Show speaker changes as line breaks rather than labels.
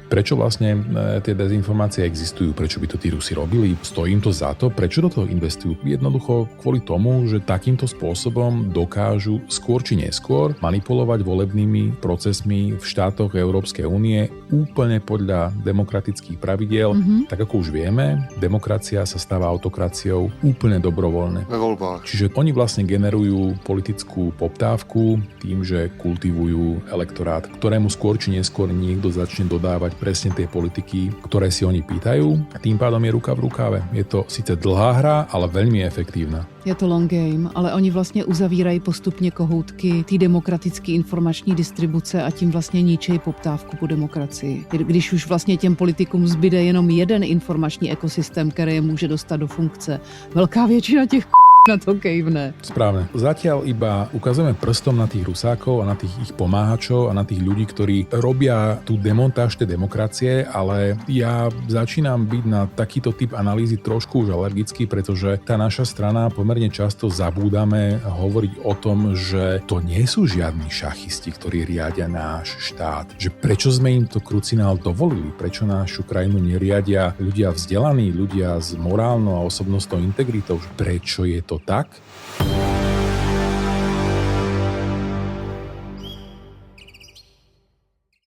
Prečo vlastne tie dezinformácie existujú? Prečo by to tí Rusi robili? Stojí im to za to? Prečo do toho investujú? Jednoducho kvôli tomu, že takýmto spôsobom dokážu skôr či neskôr manipulovať volebnými procesmi v štátoch Európskej únie úplne podľa demokratických pravidiel. Tak ako už vieme, demokracia sa stáva autokraciou úplne dobrovoľne.
Ve voľbách.
Čiže oni vlastne generujú politickú poptávku tým, že kultivujú elektorát, ktorému skôr či neskôr niekto začne dodávať presne tie politiky, ktoré si oni pýtajú. A tým pádom je ruka v rukave. Je to síce dlhá hra, ale veľmi efektívna.
Je to long game, ale oni vlastně uzavírají postupně kohoutky té demokratické informační distribuce a tím vlastně ničejí poptávku po demokracii. Když už vlastně těm politikům zbyde jenom jeden informační ekosystém, který je může dostat do funkce, velká většina těch na to kejvne.
Správne. Zatiaľ iba ukazujeme prstom na tých Rusákov a na tých ich pomáhačov a na tých ľudí, ktorí robia tú demontáž tej demokracie, ale ja začínam byť na takýto typ analýzy trošku už alergický, pretože tá naša strana pomerne často zabúdame hovoriť o tom, že to nie sú žiadni šachisti, ktorí riadia náš štát. Že prečo sme im to krucinál dovolili? Prečo našu krajinu neriadia ľudia vzdelaní, ľudia s morálnou a osobnostnou integritou? Prečo je to tak?